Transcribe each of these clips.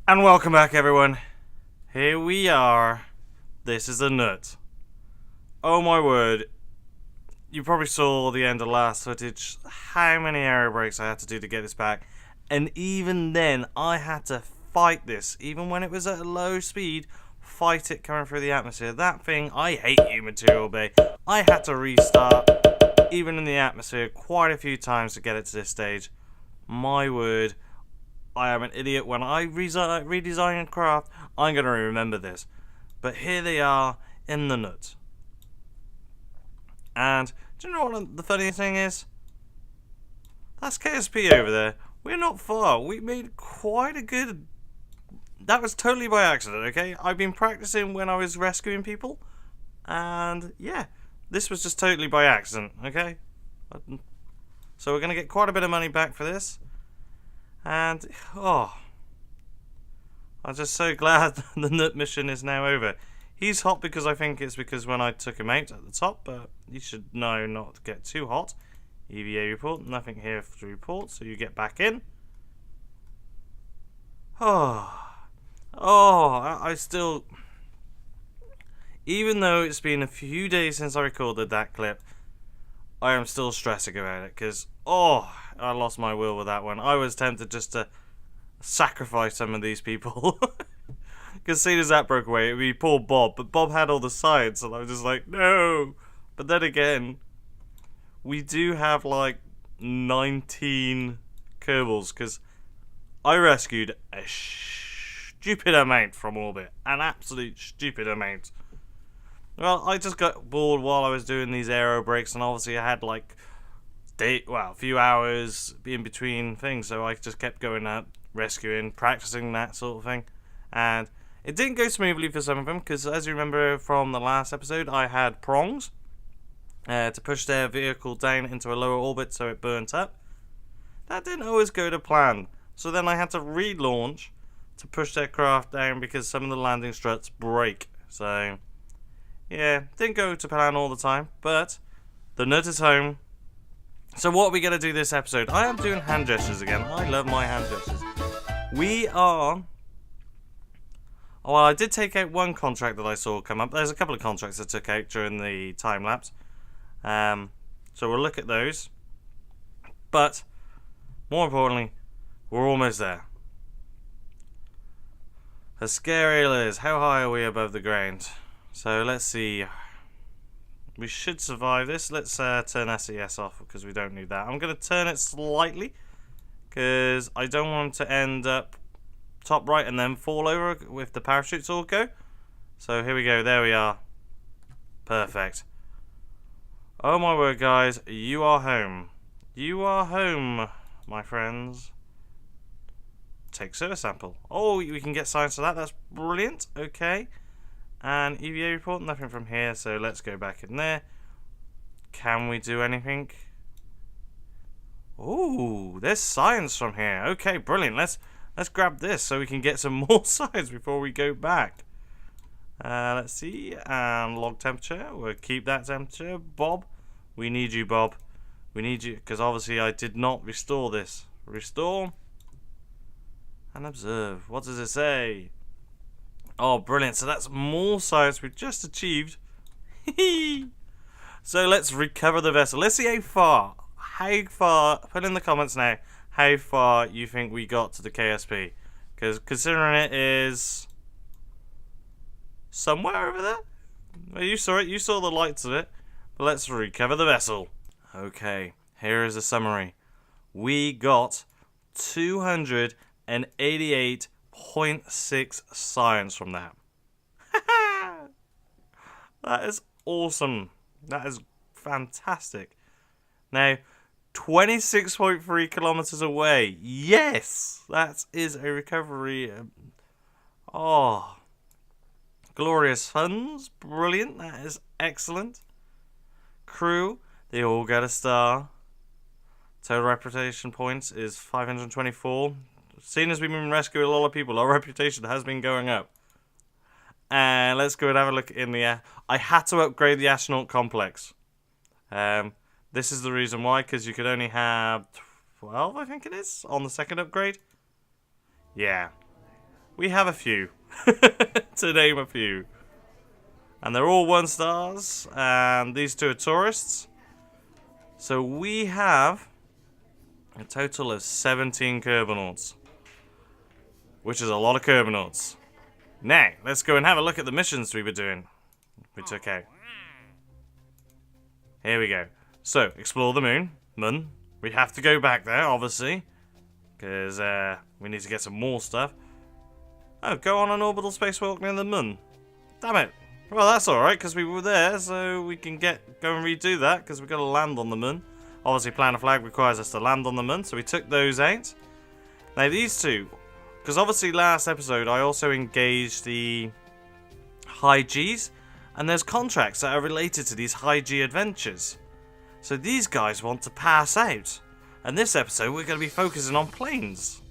And welcome back, everyone. Here we are. This is a nut. Oh my word. You probably saw the end of last footage. How many aero brakes I had to do to get this back. And even then, I had to fight this. Even when it was at a low speed, fight it coming through the atmosphere. That thing, I hate you, Material Bay. I had to restart, even in the atmosphere, quite a few times to get it to this stage. My word. I am an idiot. When I redesign a craft, I'm going to remember this. But here they are in the nut. And do you know what the funniest thing is? That's KSP over there. We're not far. We made quite a good... That was totally by accident, okay? I've been practicing when I was rescuing people. And yeah, this was just totally by accident, okay? So we're going to get quite a bit of money back for this. And, oh, I'm just so glad the nut mission is now over. He's hot because I think it's because when I took him out at the top, but you should know not to get too hot. EVA report, nothing here to report, so you get back in. I still, even though it's been a few days since I recorded that clip, I am still stressing about it because, I lost my will with that one. I was tempted just to sacrifice some of these people. Because seeing as that broke away, it would be poor Bob. But Bob had all the science, and I was just like, no. But then again, we do have like 19 Kerbals, because I rescued a stupid amount from orbit. An absolute stupid amount. Well, I just got bored while I was doing these aero breaks, and obviously I had like a few hours in between things, so I just kept going out, rescuing, practicing that sort of thing. And it didn't go smoothly for some of them, because as you remember from the last episode, I had prongs to push their vehicle down into a lower orbit so it burnt up. That didn't always go to plan, so then I had to relaunch to push their craft down because some of the landing struts break. So yeah, didn't go to plan all the time, but the nut is home. So what are we going to do this episode? I am doing hand gestures again. I love my hand gestures. We are... Well, I did take out one contract that I saw come up. There's a couple of contracts I took out during the time lapse. So we'll look at those. But, more importantly, we're almost there. As scary as how high are we above the ground? So let's see... We should survive this. Let's turn SES off because we don't need that. I'm going to turn it slightly because I don't want to end up top right and then fall over if the parachutes all go. So here we go. There we are. Perfect. Oh my word, guys. You are home. You are home, my friends. Take service sample. Oh, we can get science for that. That's brilliant. Okay. And EVA report, nothing from here, so let's go back in there. Can we do anything? Ooh, there's science from here. Okay, brilliant. Let's grab this so we can get some more science before we go back. Let's see. Log temperature. We'll keep that temperature. Bob, we need you, Bob. We need you, because obviously I did not restore this. Restore. And observe. What does it say? Oh, brilliant. So that's more science we've just achieved. So let's recover the vessel. Let's see how far, put in the comments now, how far you think we got to the KSP. Because considering it is somewhere over there. Well, you saw it. You saw the lights of it. But let's recover the vessel. Okay, here is a summary. We got 288.6 science from that. That is awesome. That is fantastic. Now, 26.3 kilometers away. Yes, that is a recovery. Glorious funds. Brilliant. That is excellent. Crew, they all get a star. Total reputation points is 524. Seeing as we've been rescuing a lot of people, our reputation has been going up. And let's go and have a look in the... I had to upgrade the astronaut complex. This is the reason why, because you could only have 12, I think it is, on the second upgrade. Yeah. we have a few. To name a few. And they're all 1 stars, and these 2 are tourists. So we have a total of 17 Kerbal, which is a lot of Kerbal. Now, let's go and have a look at the missions we were doing. We took out. Here we go. So, explore the moon. We have to go back there, obviously, because we need to get some more stuff. Oh, go on an orbital spacewalk near the moon. Damn it. Well, that's alright, because we were there, so we can go and redo that, because we've got to land on the moon. Obviously, plant a flag requires us to land on the moon, so we took those out. Now, these 2, because obviously last episode I also engaged the high Gs, and there's contracts that are related to these high G adventures. So these guys want to pass out. And this episode we're going to be focusing on planes.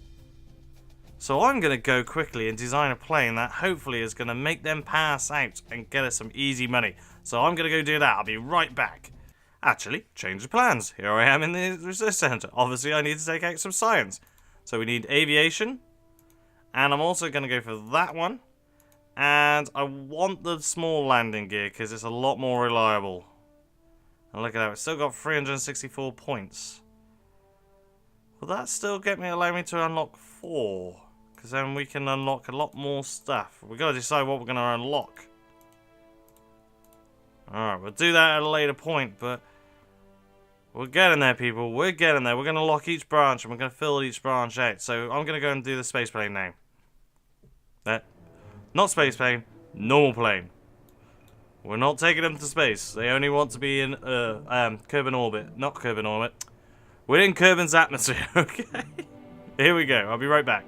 So I'm going to go quickly and design a plane that hopefully is going to make them pass out and get us some easy money. So I'm going to go do that. I'll be right back. Actually, change of plans. Here I am in the research center. Obviously I need to take out some science. So we need aviation. And I'm also going to go for that one. And I want the small landing gear because it's a lot more reliable. And look at that, it's still got 364 points. Will that still allow me to unlock 4? Because then we can unlock a lot more stuff. We've got to decide what we're going to unlock. Alright, we'll do that at a later point, but we're getting there, people. We're getting there. We're going to lock each branch and we're going to fill each branch out. So I'm going to go and do the space plane now. Not space plane, normal plane. We're not taking them to space. They only want to be in Kerbal orbit. Not Kerbal orbit. We're in Kerbin's atmosphere, okay? Here we go. I'll be right back.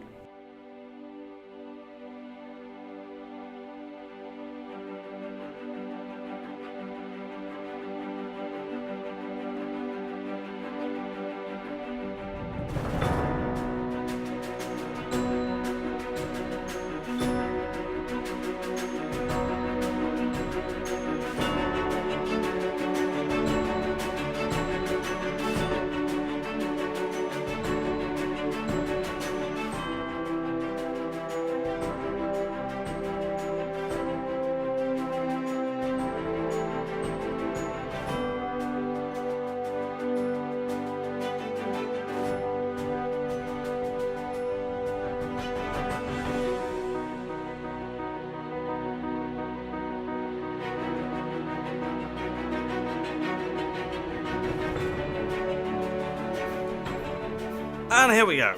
And here we go.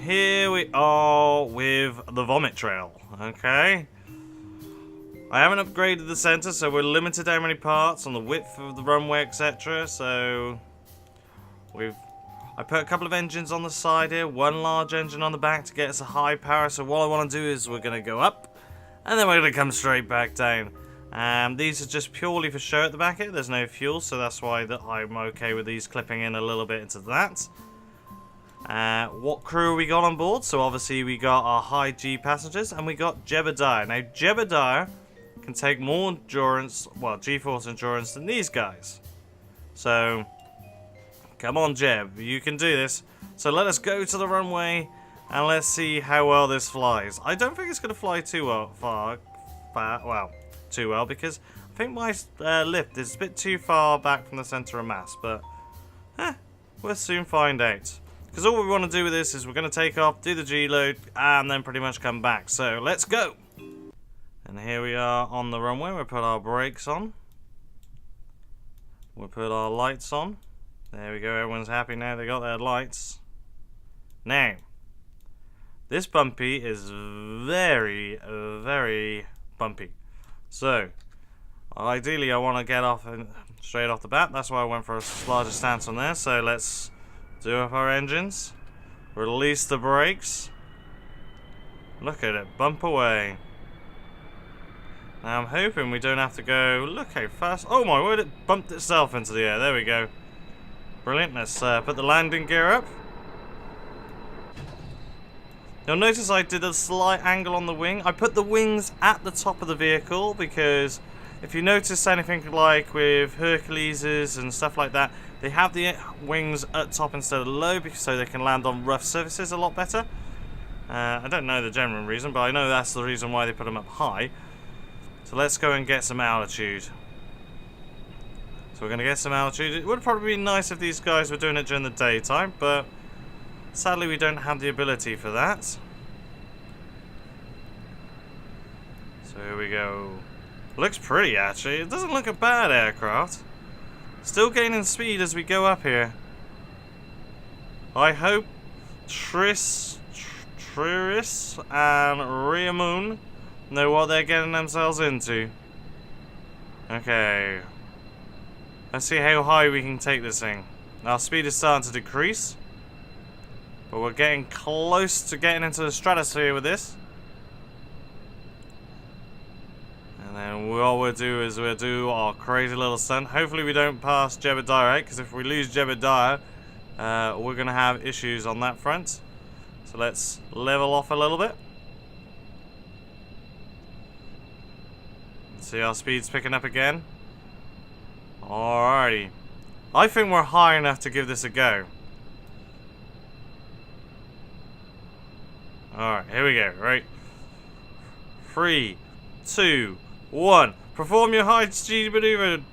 Here we are with the vomit trail. Okay. I haven't upgraded the center, so we're limited how many parts on the width of the runway, etc. So I put a couple of engines on the side here, one large engine on the back to get us a high power. So what I want to do is we're going to go up, and then we're going to come straight back down. These are just purely for show at the back here. There's no fuel, so that's why I'm okay with these clipping in a little bit into that. What crew we got on board? So obviously we got our high G passengers, and we got Jebediah. Now Jebediah can take more endurance, well, G-force endurance than these guys. So come on, Jeb, you can do this. So let us go to the runway and let's see how well this flies. I don't think it's going to fly too well, because I think my lift is a bit too far back from the center of mass, but we'll soon find out. Because all we want to do with this is we're going to take off, do the G-load, and then pretty much come back. So let's go! And here we are on the runway. We'll put our brakes on. We'll put our lights on. There we go, everyone's happy now. They got their lights. Now, this bumpy is very, very bumpy. So, ideally I want to get off straight off the bat. That's why I went for a larger stance on there. So let's do up our engines. Release the brakes. Look at it, bump away. Now I'm hoping we don't have to go. Look how fast. Oh my word, it bumped itself into the air. There we go. Brilliant. Let's put the landing gear up. You'll notice I did a slight angle on the wing. I put the wings at the top of the vehicle because if you notice anything like with Herculeses and stuff like that, they have the wings at top instead of low so they can land on rough surfaces a lot better. I don't know the genuine reason, but I know that's the reason why they put them up high. So let's go and get some altitude. So we're going to get some altitude. It would probably be nice if these guys were doing it during the daytime, but sadly we don't have the ability for that. So here we go. Looks pretty, actually. It doesn't look a bad aircraft. Still gaining speed as we go up here. I hope Triss and Riamoon know what they're getting themselves into. Okay. Let's see how high we can take this thing. Our speed is starting to decrease, but we're getting close to getting into the stratosphere with this. And then what we'll do is we'll do our crazy little stunt. Hopefully we don't pass Jebediah, because if we lose Jebediah, we're going to have issues on that front. So let's level off a little bit. See our speed's picking up again. Alrighty. I think we're high enough to give this a go. Alright, here we go, right? 3, 2, 1. Perform your high speed maneuver.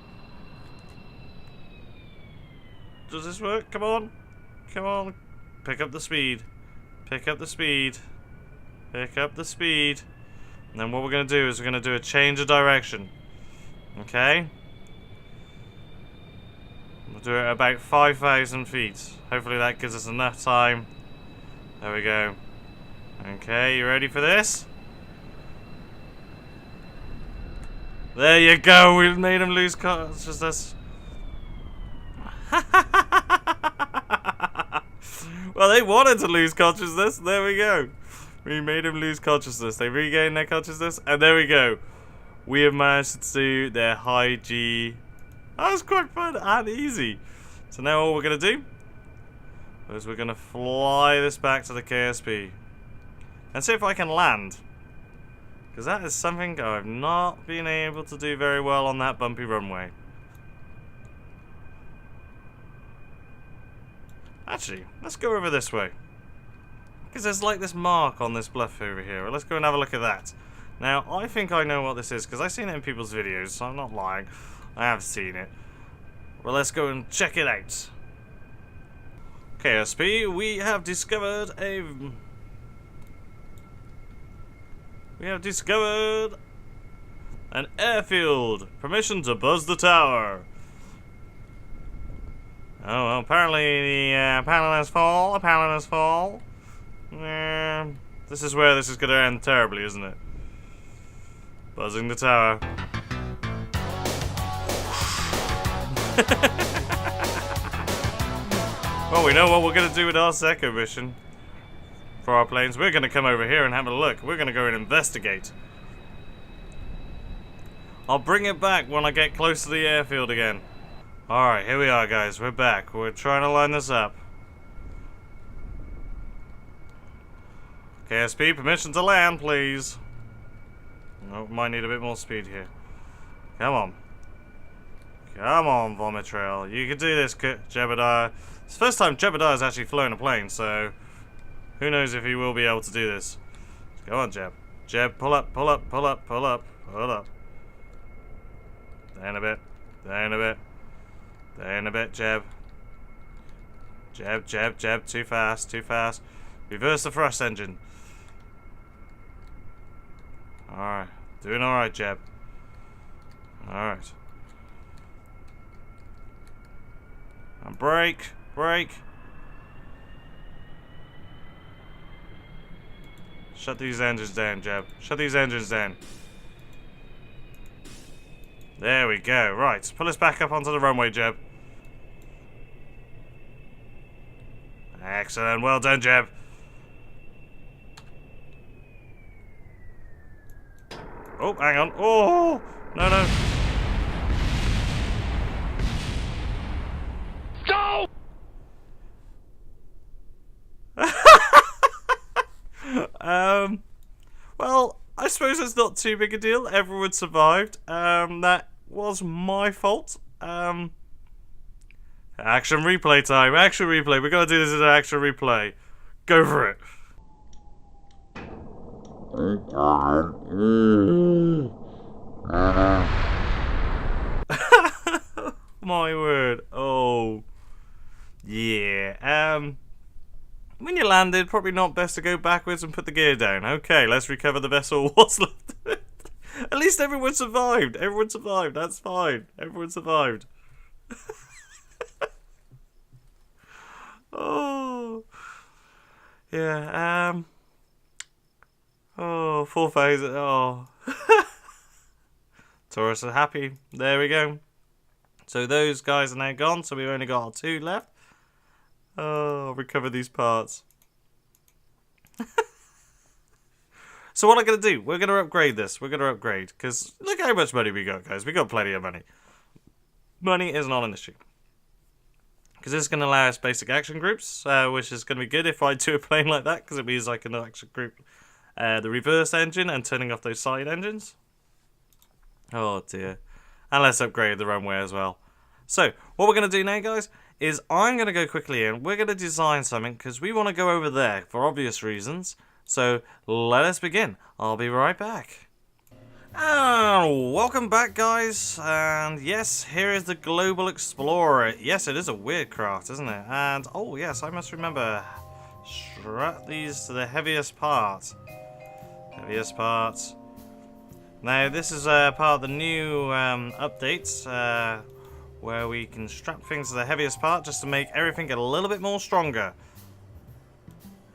Does this work? Come on. Come on. Pick up the speed. Pick up the speed. Pick up the speed. And then what we're going to do is we're going to do a change of direction. Okay? We'll do it at about 5,000 feet. Hopefully that gives us enough time. There we go. Okay, you ready for this? There you go, we made him lose consciousness. Well, they wanted to lose consciousness. There we go. We made him lose consciousness. They regained their consciousness, and there we go. We have managed to do their high G. That was quite fun and easy. So now all we're going to do is we're going to fly this back to the KSP and see if I can land. Because that is something I've not been able to do very well on that bumpy runway. Actually, let's go over this way. Because there's like this mark on this bluff over here. Well, let's go and have a look at that. Now, I think I know what this is because I've seen it in people's videos, so I'm not lying. I have seen it. Well, let's go and check it out. KSP, we have discovered a... an airfield. Permission to buzz the tower. Oh, well, apparently the panel is full. The panel is full. This is where this is going to end terribly, isn't it? Buzzing the tower. Well, we know what we're going to do with our second mission for our planes. We're going to come over here and have a look. We're going to go and investigate. I'll bring it back when I get close to the airfield again. Alright, here we are, guys. We're back. We're trying to line this up. KSP, permission to land, please. Oh, might need a bit more speed here. Come on. Come on, Vomit Trail. You can do this, Jebediah. It's the first time Jebediah's actually flown a plane, so who knows if he will be able to do this. Go on, Jeb. Jeb, pull up, pull up, pull up, pull up, pull up. Down a bit. Down a bit. Down a bit, Jeb. Jeb, Jeb, Jeb. Too fast, too fast. Reverse the thrust engine. Alright. Doing alright, Jeb. Alright. And brake. Brake. Shut these engines down, Jeb. Shut these engines down. There we go. Right. Pull us back up onto the runway, Jeb. Excellent. Well done, Jeb. Oh, hang on. Oh, no, no. Go! Well, I suppose it's not too big a deal. Everyone survived. That was my fault. Action replay time. Action replay. We're gonna do this in an action replay. Go for it. My word. Oh. Yeah. When you landed, probably not best to go backwards and put the gear down. Okay, let's recover the vessel. What's left of it? At least everyone survived. Everyone survived. That's fine. Everyone survived. Oh. Yeah, oh, 4,000. Oh. Tourists are happy. There we go. So those guys are now gone, so we've only got our 2 left. Oh, recover these parts. So what I'm going to do, we're going to upgrade this. We're going to upgrade, because look how much money we got, guys. We got plenty of money. Money is not an issue. Because this is going to allow us basic action groups, which is going to be good if I do a plane like that, because it means I can action group the reverse engine and turning off those side engines. Oh dear. And let's upgrade the runway as well. So, what we're going to do now, guys, is I'm going to go quickly in. We're going to design something, because we want to go over there for obvious reasons. So, let us begin. I'll be right back. Oh, welcome back, guys. And yes, here is the Global Explorer. Yes, it is a weird craft, isn't it? And, oh yes, I must remember, strap these to the heaviest part. Heaviest parts. Now, this is part of the new updates, where we can strap things to the heaviest part just to make everything get a little bit more stronger.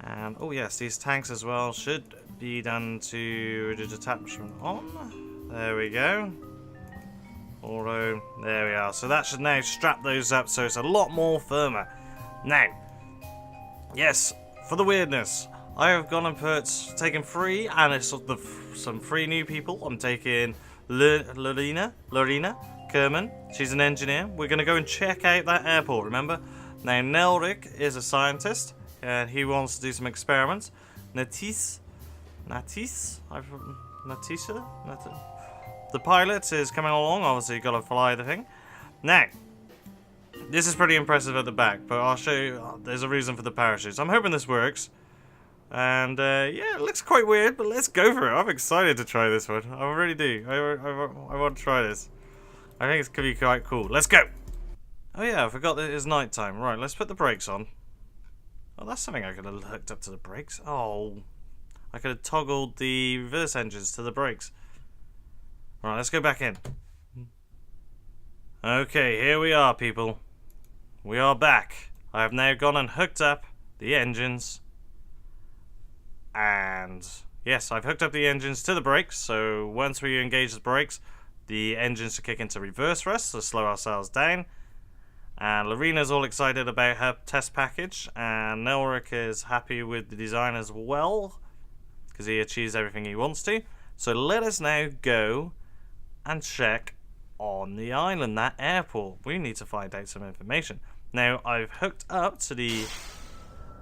And, oh yes, these tanks as well should be done to the detachment on. There we go. Although, there we are. So that should now strap those up so it's a lot more firmer. Now, yes, for the weirdness, I have gone and taken 3, and it's some 3 new people. I'm taking Lorena Kerman. She's an engineer. We're going to go and check out that airport, remember? Now, Nelrik is a scientist, and he wants to do some experiments. Natisha? The pilot is coming along. Obviously, you've got to fly the thing. Now, this is pretty impressive at the back, but I'll show you. There's a reason for the parachutes. I'm hoping this works. And, yeah, it looks quite weird, but let's go for it. I'm excited to try this one. I really do. I want to try this. I think it's going to be quite cool. Let's go! Oh, yeah, I forgot that it is night time. Right, let's put the brakes on. Oh, that's something I could have hooked up to the brakes. Oh, I could have toggled the reverse engines to the brakes. Right, let's go back in. Okay, here we are, people. We are back. I have now gone and hooked up the engines. And yes, I've hooked up the engines to the brakes, so once we engage the brakes, the engines should kick into reverse for us to slow ourselves down. And Lorena's all excited about her test package, and Nelrik is happy with the design as well, because he achieves everything he wants to. So let us now go and check on the island, that airport. We need to find out some information. Now, I've hooked up to the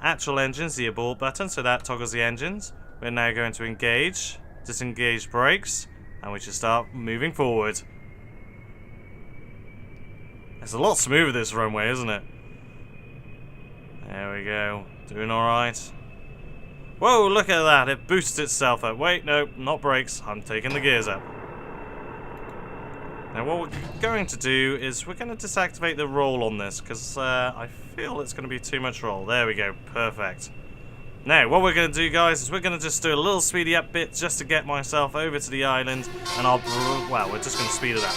actual engines, the abort button, so that toggles the engines. We're now going to engage, disengage brakes, and we should start moving forward. It's a lot smoother, this runway, isn't it? There we go. Doing alright. Whoa, look at that. It boosts itself up. Wait, no, not brakes. I'm taking the gears up. Now, what we're going to do is we're going to disactivate the roll on this, because I feel it's going to be too much roll. There we go. Perfect. Now, what we're going to do, guys, is we're going to just do a little speedy up bit just to get myself over to the island, and well, we're just going to speed it up.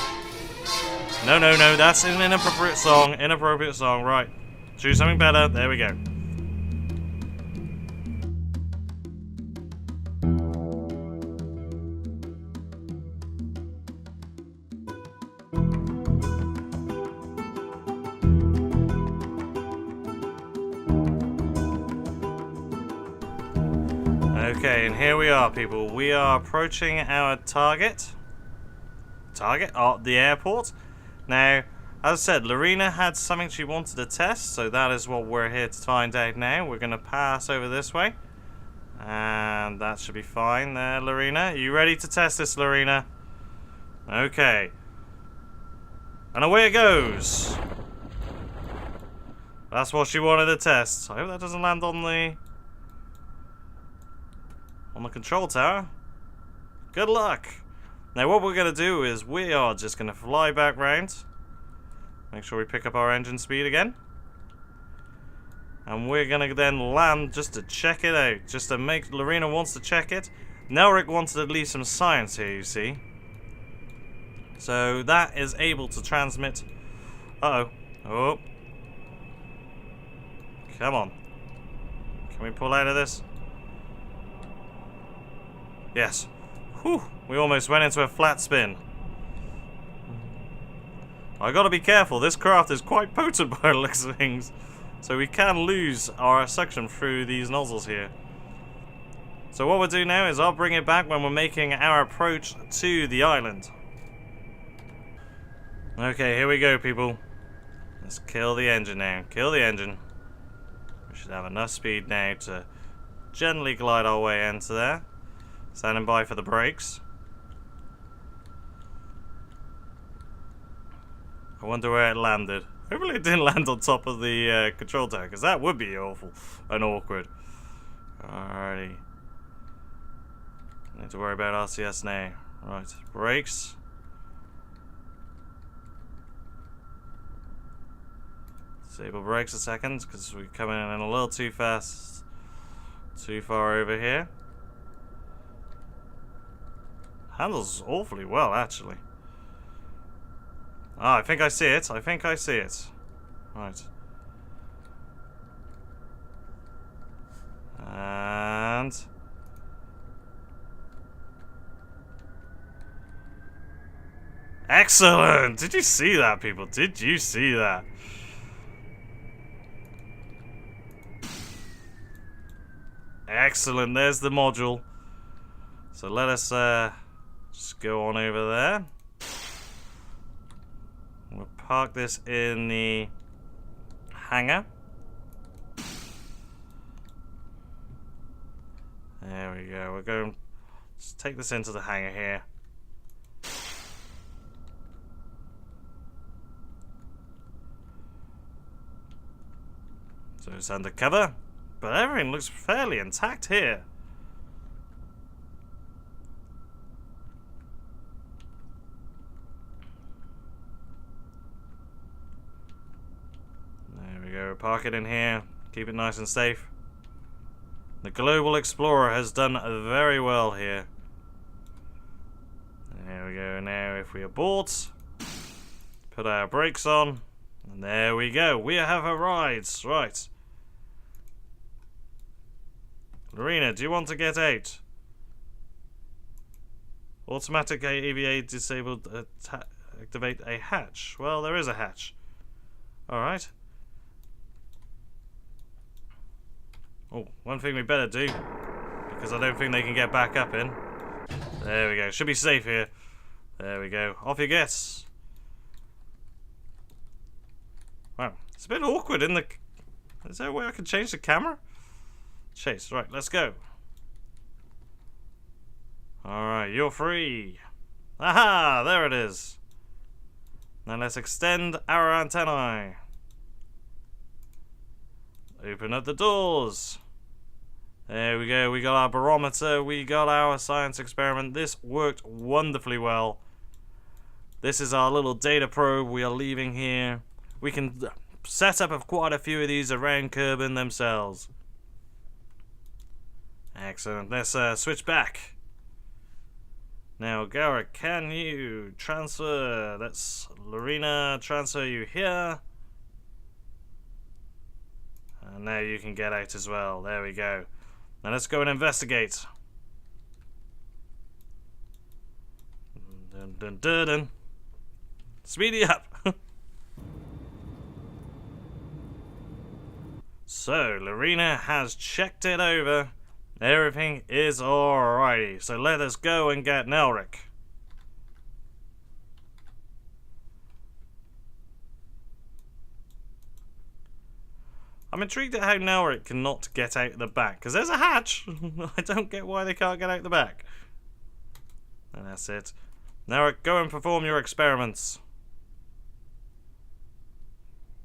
No, no, no, that's an inappropriate song. Inappropriate song, right. Choose something better. There we go. Okay, and here we are, people. We are approaching our target. Oh, the airport. Now, as I said, Lorena had something she wanted to test, so that is what we're here to find out now. We're going to pass over this way. And that should be fine there, Lorena. Are you ready to test this, Lorena? Okay. And away it goes. That's what she wanted to test. I hope that doesn't land on the control tower. Good luck. Now what we're going to do is we are just going to fly back round. Make sure we pick up our engine speed again. And we're going to then land just to check it out. Just to make... Lorena wants to check it. Nelric wants to leave some science here, you see. So that is able to transmit... Uh-oh. Oh. Come on. Can we pull out of this? Yes. Whew. We almost went into a flat spin. I gotta be careful. This craft is quite potent by the looks of things. So we can lose our suction through these nozzles here. So what we'll do now is I'll bring it back when we're making our approach to the island. Okay, here we go, people. Let's kill the engine now. Kill the engine. We should have enough speed now to gently glide our way into there. Standing by for the brakes. I wonder where it landed. Hopefully it didn't land on top of the control tower, because that would be awful and awkward. Alrighty. Need to worry about RCS now. Right, brakes. Disable brakes a second, because we're coming in a little too fast. Too far over here. Handles awfully well, actually. Ah, I think I see it. I think I see it. Right. And... excellent! Did you see that, people? Did you see that? Excellent. There's the module. So let us just go on over there. We'll park this in the hangar. There we go. We're going. Let's take this into the hangar here. So it's undercover, but everything looks fairly intact here. Park it in here, keep it nice and safe. The Global Explorer has done very well here. There we go. Now if we abort, put our brakes on, and there we go. We have arrived. Right. Lorena, do you want to get out? Automatic AVA disabled. Activate a hatch. Well, there is a hatch. Alright. Oh, one thing we better do, because I don't think they can get back up in. There we go. Should be safe here. There we go. Off you get. Wow. It's a bit awkward in the... Is there a way I can change the camera? Chase. Right, let's go. Alright, you're free. Aha! There it is. Now let's extend our antennae. Open up the doors. There we go. We got our barometer. We got our science experiment. This worked wonderfully well. This is our little data probe we are leaving here. We can set up quite a few of these around Kerbin themselves. Excellent. Let's switch back. Now, Garrett, can you transfer? Let's Lorena transfer you here. And now you can get out as well. There we go. Now let's go and investigate. Dun, dun, dun, dun. Speedy up. So, Lorena has checked it over. Everything is alrighty. So let us go and get Nelric. I'm intrigued at how Nelric cannot get out the back, because there's a hatch. I don't get why they can't get out the back. And that's it. Nelric, go and perform your experiments.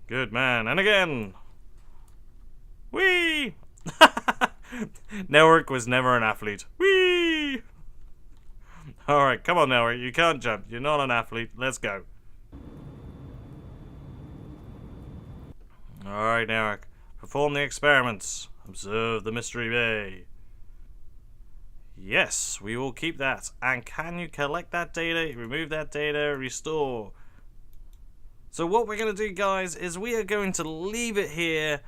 Good man. And again. Whee! Nelric was never an athlete. Whee! Alright, come on now, you can't jump. You're not an athlete. Let's go. Alright, Eric. Perform the experiments. Observe the mystery bay. Yes, we will keep that. And can you collect that data, remove that data, restore? So what we're going to do, guys, is we are going to leave it here,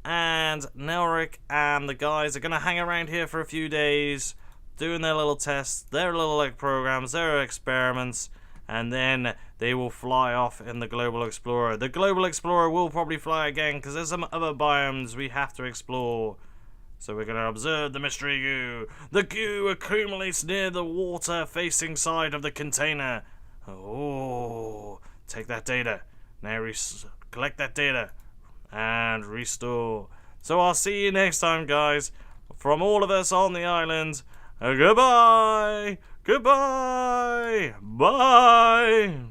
and Nelric and the guys are going to hang around here for a few days, doing their little tests, their little programs, their experiments, and then they will fly off in the Global Explorer. The Global Explorer will probably fly again, because there's some other biomes we have to explore. So we're going to observe the mystery goo. The goo accumulates near the water-facing side of the container. Oh, take that data. Now collect that data and restore. So I'll see you next time, guys. From all of us on the island, goodbye. Goodbye. Bye.